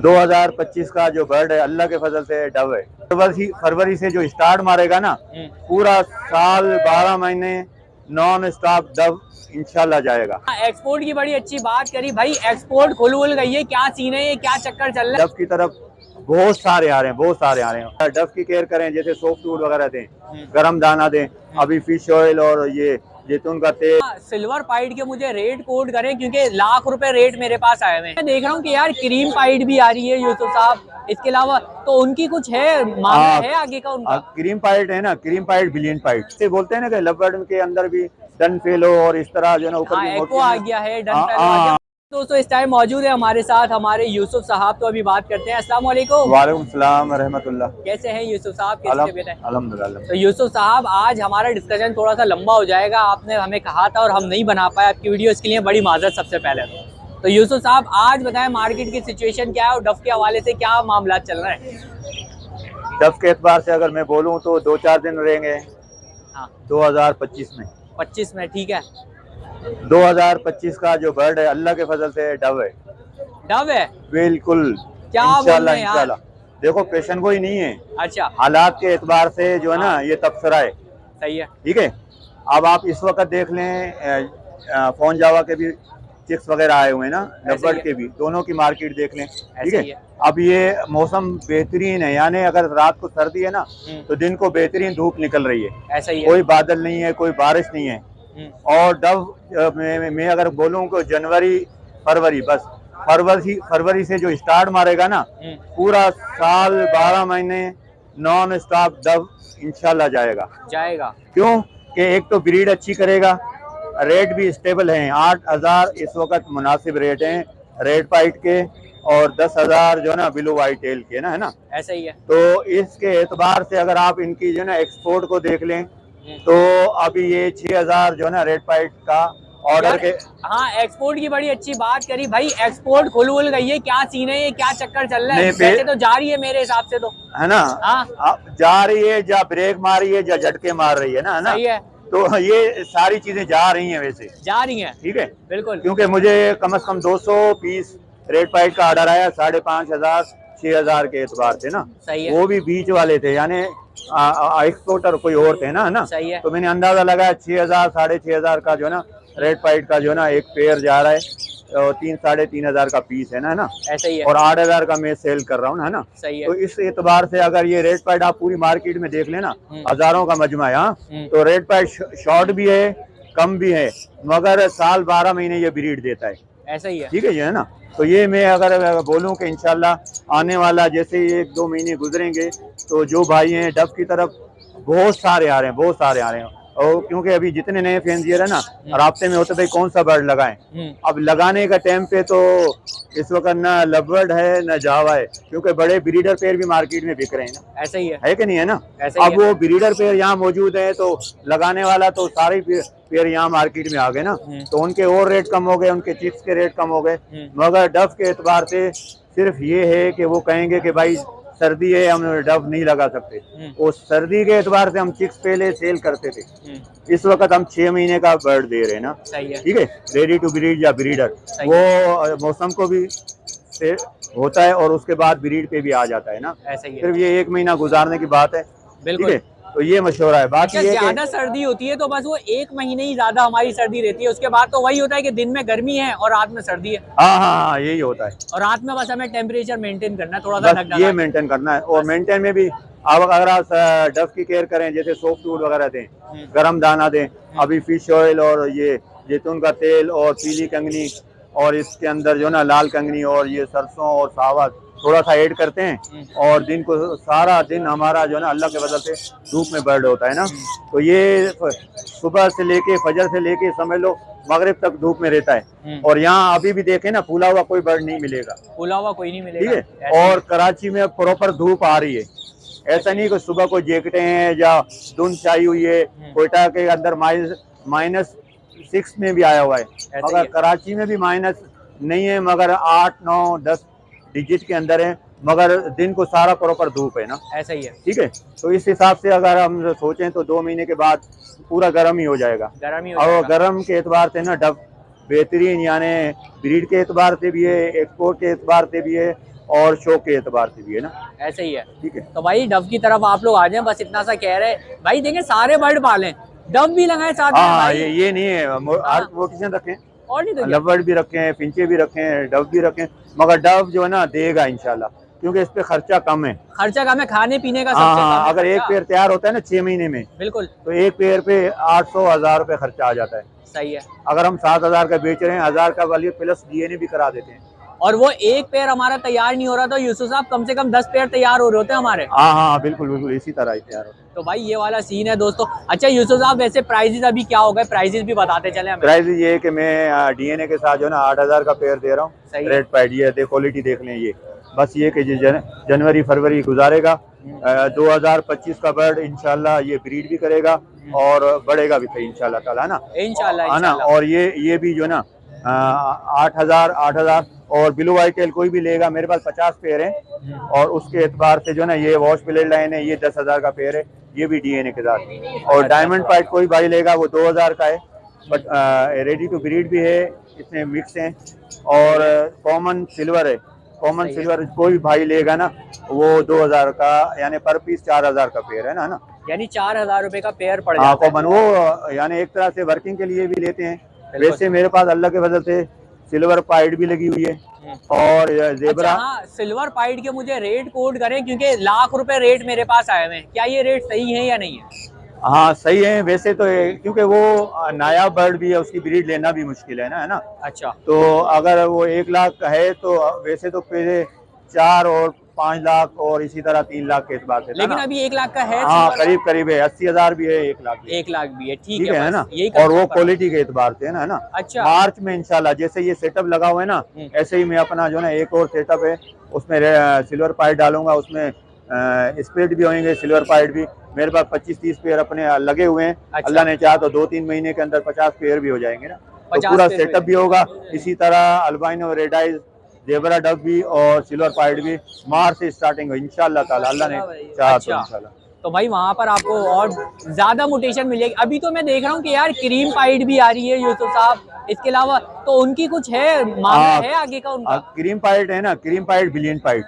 2025 का जो बर्ड है अल्लाह के फजल से डव है। फरवरी से जो स्टार्ट मारेगा ना, पूरा साल 12 महीने नॉन स्टॉप डव इंशाल्लाह जाएगा। एक्सपोर्ट की बड़ी अच्छी बात करी भाई, एक्सपोर्ट खुल गई है, क्या सीन है, ये क्या चक्कर चल रहा है? डव की तरफ बहुत सारे आ रहे हैं, बहुत सारे आ रहे हैं। डव की केयर करें, जैसे सॉफ्ट फूड वगैरह दें, गरम दाना दें, अभी फिश ऑयल और ये जैतून का तेल। सिल्वर पाइड के मुझे रेट कोड करें, क्योंकि लाख रुपए रेट मेरे पास आए हुए हैं। मैं देख रहा हूँ कि यार क्रीम पाइड भी आ रही है यूसुफ साहब, इसके अलावा तो उनकी कुछ है मामला है आगे का उनका? क्रीम पाइड है ना, क्रीम पाइड बिलियन पाइड से बोलते हैं ना कि लवबर्ड के अंदर भी डन फेलो और इस तरह जो है ना ऊपर हाँ, की एको आ गया है, डन फेलो आ गया। दोस्तों इस टाइम मौजूद है हमारे साथ हमारे यूसुफ साहब, तो अभी बात करते हैं। अस्सलाम वालेकुम। वालेकुम सलाम रहमतुल्लाह। कैसे हैं यूसुफ साहब, कैसी तबीयत है? अल्हम्दुलिल्लाह। तो यूसुफ साहब आज हमारा डिस्कशन थोड़ा सा लंबा हो जाएगा, आपने हमें कहा था और हम नहीं बना पाए आपकी वीडियो, इसके लिए बड़ी माजरत सबसे पहले। तो यूसुफ साहब आज बताएं मार्केट की सिचुएशन क्या है और डफ के हवाले से क्या मामला चल रहा है? डफ के एतबार से अगर मैं बोलूँ तो 2-4 दिन रहेंगे। हाँ, 2025 में 25 में ठीक है। 2025 का जो बर्ड है अल्लाह के फजल से डव है। डव है? बिल्कुल क्या बोल इंशाल्लाह रहे हैं यार? इंशाल्लाह। देखो पेशन कोई नहीं है, अच्छा, हालात के एतबार से जो है ना ये तबसरा है। सही है। ठीक है, अब आप इस वक्त देख लें फोन जावा के भी चिक्स वगैरह आए हुए हैं ना, लवबर्ड के भी, दोनों की मार्केट देख लें। ठीक है, अब ये मौसम बेहतरीन है, यानी अगर रात को सर्दी है ना तो दिन को बेहतरीन धूप निकल रही है, ऐसा ही है। कोई बादल नहीं है, कोई बारिश नहीं है। और डव मैं अगर बोलूँ तो जनवरी फरवरी, बस फरवरी से जो स्टार्ट मारेगा ना, पूरा साल 12 महीने नॉन स्टॉप डव इंशाल्लाह जाएगा। क्यों कि एक तो ब्रीड अच्छी करेगा, रेट भी स्टेबल हैं। 8,000 इस वक्त मुनासिब रेट हैं रेड पाइट के, और 10,000 जो है ना ब्लू वाइट टेल के ना, है ना, ऐसा ही है। तो इसके एतबार से अगर आप इनकी जो है ना एक्सपोर्ट को देख लें तो अभी ये 6,000 जो है ना रेड पाइट का ऑर्डर के। हाँ, एक्सपोर्ट की बड़ी अच्छी बात करी भाई, एक्सपोर्ट खुल गई है, क्या सीन है, ये क्या चक्कर चल रहा है? वैसे तो जा रही है मेरे हिसाब से, तो है ना। हाँ, जा रही है, या ब्रेक मार रही है, या झटके मार रही है ना, है ना। सही है। तो ये सारी चीजें जा रही हैं, वैसे जा रही हैं। ठीक है, बिल्कुल। क्योंकि मुझे कम से कम 200 पीस रेड पाइट का ऑर्डर आया 5,500 6,000 के एतबार से ना। सही है। वो भी बीच वाले थे, यानी एक्सपोर्टर कोई और थे ना, है ना। सही है। तो मैंने अंदाजा लगाया 6,000 6,500 का जो है ना रेड पाइट का जो है ना एक पेयर जा रहा है, 3-3,500 का पीस है ना, ऐसा ही है। और 8,000 का मैं सेल कर रहा हूँ ना, है ना। सही है। तो इस एतबार से अगर ये रेड पाइट आप पूरी मार्केट में देख लेना, हजारों का मजमा है। हाँ, तो रेड पाइट शॉर्ट भी है, कम भी है, मगर साल 12 महीने ये ब्रीड देता है। ऐसा ही है। ठीक है, ये है ना। तो ये मैं अगर बोलूँ कि इंशाल्लाह आने वाला जैसे 1-2 महीने गुजरेंगे तो जो भाई हैं डव की तरफ बहुत सारे आ रहे हैं, बहुत सारे आ रहे हैं। और क्योंकि अभी जितने नए फैंसियर है ना रास्ते में होते भाई कौन सा बर्ड लगाएं, अब लगाने का टाइम पे तो इस वक्त ना लवबर्ड है ना जावा है, क्योंकि बड़े ब्रीडर पेयर भी मार्केट में बिक रहे हैं ना। ऐसा ही है कि नहीं, है ना। अब वो ब्रीडर पेयर यहाँ मौजूद है तो लगाने वाला तो सारे पेयर यहाँ मार्केट में आ गए ना, तो उनके और रेट कम हो गए, उनके चिप्स के रेट कम हो गए। मगर डव के एतबार से सिर्फ ये है कि वो कहेंगे कि भाई सर्दी है, हम डव नहीं लगा सकते। वो सर्दी के एतबार से हम चिक्स पहले सेल करते थे, इस वक्त हम 6 महीने का बर्ड दे रहे हैं ना। ठीक है, रेडी टू ब्रीड या ब्रीडर, वो मौसम को भी से होता है और उसके बाद ब्रीड पे भी आ जाता है ना। सिर्फ ये 1 महीना गुजारने की बात है। ठीक है, तो ये मशवरा है। बाकी ये ज्यादा सर्दी होती है तो बस वो 1 महीने ही ज्यादा हमारी सर्दी रहती है, उसके बाद तो वही होता है कि दिन में गर्मी है और रात में सर्दी है। हाँ, यही होता है। और रात में बस हमें टेम्परेचर मेंटेन करना है, थोड़ा सा ये मेंटेन करना है। और मेंटेन में भी अब अगर आप डव की केयर करें, जैसे सॉफ्ट फूड वगैरह दें, गरम दाना दें, अभी फिश ऑयल और ये जैतून का तेल और पीली कंगनी, और इसके अंदर जो ना लाल कंगनी और ये सरसों और सावा थोड़ा सा ऐड करते हैं, और दिन को सारा दिन हमारा जो है ना अल्लाह के वजह से धूप में बर्ड होता है ना, तो ये सुबह से लेके फजर से लेके समझ लो मगरिब तक धूप में रहता है। और यहाँ अभी भी देखें ना फूला हुआ कोई बर्ड नहीं मिलेगा, फूला हुआ कोई नहीं मिलेगा। ठीक है, और कराची में प्रॉपर धूप आ रही है, ऐसा नहीं कि सुबह कोई जैकेटें हैं या धुंध छाई हुई है। कोयटा के अंदर -6 में भी आया हुआ है, मगर कराची में भी माइनस नहीं है, मगर 8-9-10 डिजिट के अंदर है, मगर दिन को सारा प्रॉपर धूप है ना। ऐसा ही है। ठीक है, तो इस हिसाब से अगर हम सोचें तो 2 महीने के बाद पूरा गर्म ही हो जाएगा। और गर्म के एतबार से ना डव बेहतरीन, यानी ब्रीड के एतबार से भी है, एक्सपोर्ट के एतबार से भी है, और शो के एतबार से भी है ना, ऐसे ही है। ठीक है। तो भाई डव की तरफ आप लोग आ जाएं, बस इतना सा कह रहे हैं भाई। देखें सारे बर्ड पालें, डव भी लगाए साथ में हाँ भाई। ये नहीं है, हर मोटिशन रखें, और नहीं तो क्या? लवबर्ड भी रखे हैं, फिंचे भी रखे हैं, डव भी रखे हैं, मगर डव जो है ना देगा इंशाल्लाह, क्योंकि इस पे खर्चा कम है। खर्चा कम है, खाने पीने का हाँ सबसे कम हाँ, है अगर एक खर्चा। पेड़ तैयार होता है ना 6 महीने में, बिल्कुल तो एक पेड़ पे 800-1000 रुपये खर्चा आ जाता है। सही है। अगर हम 7000 का बेच रहे हैं, 1000 का वाली प्लस डीएनए भी करा देते हैं। और वो एक पेड़ हमारा तैयार नहीं हो रहा, तो यूसुफ साहब कम से कम 10 पेड़ तैयार हो रहे होते हैं हमारे। हाँ हाँ बिल्कुल बिल्कुल, इसी तरह ही तैयार होते हैं। तो भाई ये वाला सीन है दोस्तों। अच्छा यूसुफ साहब, वैसे प्राइजेस अभी क्या हो गए, प्राइजेस भी बताते चले हमें। प्राइस ये है कि मैं डीएनए के साथ जो है ना 8000 का पेयर दे रहा हूँ, सही है। रेड पैड, ये क्वालिटी देख लें। ये बस ये कि जनवरी फरवरी गुजारेगा, 2025 का बर्ड इंशाल्लाह ये ब्रीड भी करेगा और बढ़ेगा भी सही इंशाल्लाह ताला, है ना, इंशाल्लाह है ना। इंशाल्लाह। और ये भी जो है ना 8000 और ब्लू वाइट टेल कोई भी लेगा, मेरे पास 50 पेयर हैं, और उसके एतबार से जो है ना ये वॉश प्लेट लाइन है, ये 10,000 का पेयर है, ये भी डीएनए के साथ। और डायमंड पाइट कोई भाई लेगा वो 2000 का है, बट रेडी टू ब्रीड भी है, इसमें मिक्स हैं। और कॉमन सिल्वर है, कॉमन सिल्वर कोई भी भाई लेगा ना वो 2000 का, यानी पर पीस 4000 का पेयर है ना। यानी 4000 रुपए का पेयर पड़ हाँ जाता है। कॉमन, वो यानी एक तरह से वर्किंग के लिए भी लेते हैं। वैसे मेरे पास अल्लाह के वजह से सिल्वर पाइड भी लगी हुई है और जेबरा। अच्छा हाँ, सिल्वर पाइड के मुझे रेट कोड करें, क्योंकि लाख रुपए रेट मेरे पास आए हुए हैं। क्या ये रेट सही है या नहीं है? हाँ सही है वैसे तो, क्योंकि वो नायाब बर्ड भी है, उसकी ब्रीड लेना भी मुश्किल है ना। अच्छा तो अगर वो 1 लाख का है तो वैसे तो पहले 4 और 5 लाख और इसी तरह 3 लाख के एतबार से, लेकिन अभी 1 लाख का है। हाँ करीब है, 80,000 भी है, 1 लाख भी 1 लाख भी है, ठीक है ना। यही और वो क्वालिटी के एतबार से है ना। अच्छा मार्च में इंशाल्लाह जैसे ये सेटअप लगा हुआ है ना, ऐसे ही मैं अपना जो है ना एक और सेटअप है, उसमें सिल्वर पाइड डालूंगा, उसमें स्प्लिट भी होंगे, सिल्वर पाइड भी। मेरे पास 25-30 पेयर अपने लगे हुए हैं। अच्छा। अल्लाह ने चाहा तो 2-3 महीने के अंदर 50 पेयर भी हो जाएंगे ना, तो 50 पूरा पेयर सेटअप भी होगा। इसी तरह albino, red eyes, zebra dub भी और सिल्वर पाइड भी मार्च से स्टार्टिंग हो इंशाल्लाह ताला, अल्लाह ने चाहा तो इंशाल्लाह। तो भाई वहाँ पर आपको और ज्यादा मोटेशन मिलेगी। अभी तो मैं देख रहा हूँ कि यार क्रीम पाइड भी आ रही है यूसुफ साहब, इसके अलावा तो उनकी कुछ है मामला है आगे का उनका? क्रीम पाइड है ना, क्रीम पाइड, ब्रिलियंट पाइड।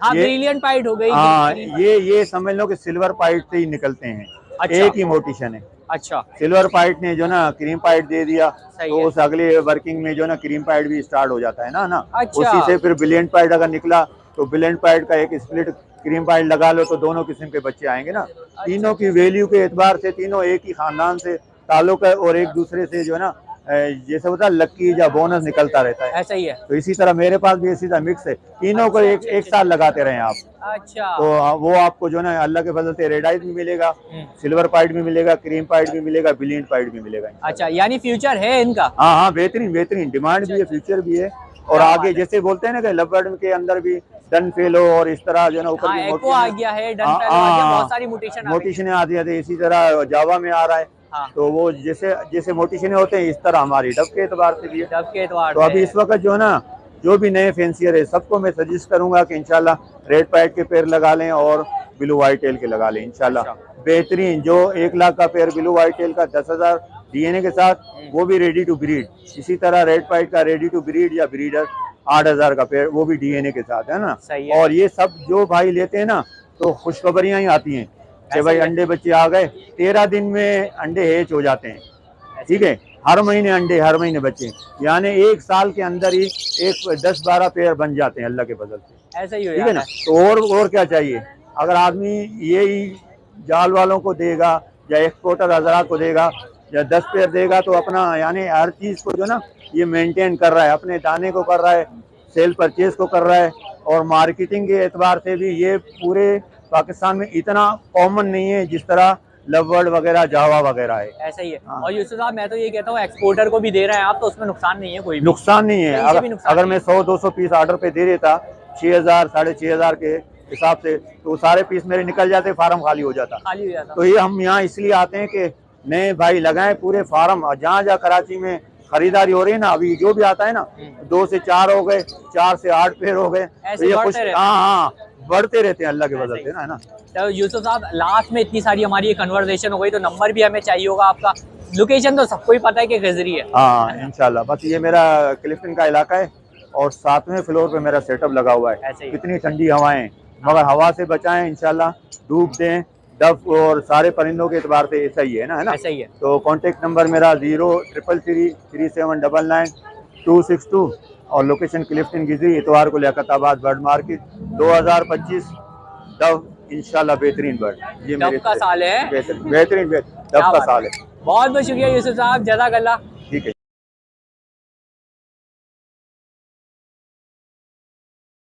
हाँ ब्रिलियंट पाइड हो गई। हाँ ये समझ लो कि सिल्वर पाइड से ही निकलते हैं। अच्छा। एक ही मोटिशन है। अच्छा। सिल्वर पाइड ने जो ना क्रीम पाइड दे दिया, तो उस अगले वर्किंग में जो ना क्रीम पाइड भी स्टार्ट हो जाता है ना। अच्छा। उसी से फिर ब्रिलियंट पाइड अगर निकला तो ब्रिलियंट पाइड का एक स्प्लिट क्रीम पाइड लगा लो, तो दोनों किस्म के बच्चे आएंगे ना। तीनों की वैल्यू के एतबार से तीनों एक ही खानदान से ताल्लुक है, और एक दूसरे से जो है ना जैसे होता है लक्की या बोनस निकलता रहता है, ऐसा ही है। तो इसी तरह मेरे पास भी इसी तरह मिक्स है। तीनों को एक साथ लगाते रहे आप, अच्छा, तो वो आपको जो ना अल्लाह के फजल से रेड आइज भी मिलेगा, सिल्वर पाइड भी मिलेगा, क्रीम पाइड भी मिलेगा, ब्रिलियंट पाइड भी मिलेगा। अच्छा, यानी फ्यूचर है इनका? हाँ बेहतरीन डिमांड भी है, फ्यूचर भी है। और आगे जैसे बोलते हैं ना कि लवबर्ड के अंदर भी डन फेलो और इस तरह जो है ना ऊपर हाँ, एको आ गया है, डन फेलो आ गया, बहुत सारी मोटेशन आती है, इसी तरह जावा में आ रहा है। हाँ। तो वो जैसे मोटिशन होते हैं, इस तरह हमारी डब के एतबार से भी है। डब के एतबार तो अभी इस वक्त जो है ना जो भी नए फैंसियर है सबको मैं सजेस्ट करूंगा कि इंशाल्लाह रेड पैड के पेड़ लगा लें और ब्लू वाइट टेल के लगा लें इंशाल्लाह। बेहतरीन जो 1 लाख का पेड़ ब्लू वाइट टेल का 10,000 डीएनए के साथ, वो भी रेडी टू ब्रीड। इसी तरह रेड पैड का रेडी टू ब्रीड या ब्रीडर 8,000 का पेड़, वो भी डीएनए के साथ है ना। और ये सब जो भाई लेते हैं ना तो खुशखबरियां ही आती हैं कि भाई अंडे बच्चे आ गए, 13 दिन में अंडे हैच हो जाते हैं, ठीक है। हर महीने अंडे, हर महीने बच्चे, यानी 1 साल के अंदर ही 10-12 पेयर बन जाते हैं अल्लाह के फजल से, ऐसा ही हो ठीक है ना। तो और क्या चाहिए? अगर आदमी यही जाल वालों को देगा या एक्सपोर्टर हजरात को देगा या 10 पेयर देगा, तो अपना यानी हर चीज़ को जो ना ये मेंटेन कर रहा है, अपने दाने को कर रहा है, सेल परचेज को कर रहा है, और मार्केटिंग के एतबार से भी ये पूरे पाकिस्तान में इतना कॉमन नहीं है जिस तरह लवबर्ड वगैरह, जावा वगैरह है। ऐसा ही है। और यूसुफ साहब मैं तो ये कहता हूँ एक्सपोर्टर को भी दे रहे हैं आप, तो उसमें नुकसान नहीं है, कोई भी नुकसान नहीं है। अगर मैं 100-200 पीस ऑर्डर पे दे देता 6,000 6,500 के हिसाब से, तो सारे पीस मेरे निकल जाते, फार्म खाली हो जाता। तो ये हम यहाँ इसलिए आते हैं कि नए भाई लगाएं पूरे फार्म। जहाँ जहाँ कराची में खरीदारी हो रही है ना, अभी जो भी आता है ना 2 से 4 हो गए, 4 से 8 पेड़ हो गए, तो ये कुछ हाँ बढ़ते रहते हैं अल्लाह के वजह से ना। तो यूसुफ साहब लास्ट में इतनी सारी हमारी ये कन्वर्सेशन हो गई, तो नंबर भी हमें चाहिए होगा आपका। लोकेशन तो सबको ही पता है कि गजरी है। हाँ इंशाल्लाह, बस ये मेरा क्लिफ्टन का इलाका है, और 7वें फ्लोर पे मेरा सेटअप लगा हुआ है। ऐसे ही। कितनी ठंडी हवाएं, मगर हवा से बचाएं इंशाल्लाह, धूप दें, डफ और सारे परिंदों के एतबार से ऐसा ही है ना, है ना। ऐसा ही है। तो कॉन्टेक्ट नंबर मेरा 033333799 और लोकेशन क्लिफ्टन गिजरी, इतवार को लियाकताबाद बर्ड मार्केट। 2025 डव इंशाल्लाह बेहतरीन बर्ड, ये डव मेरे का साल है। बेहतरीन डव का साल है। बहुत बहुत शुक्रिया यूसुफ साहब, जज़ाकल्लाह।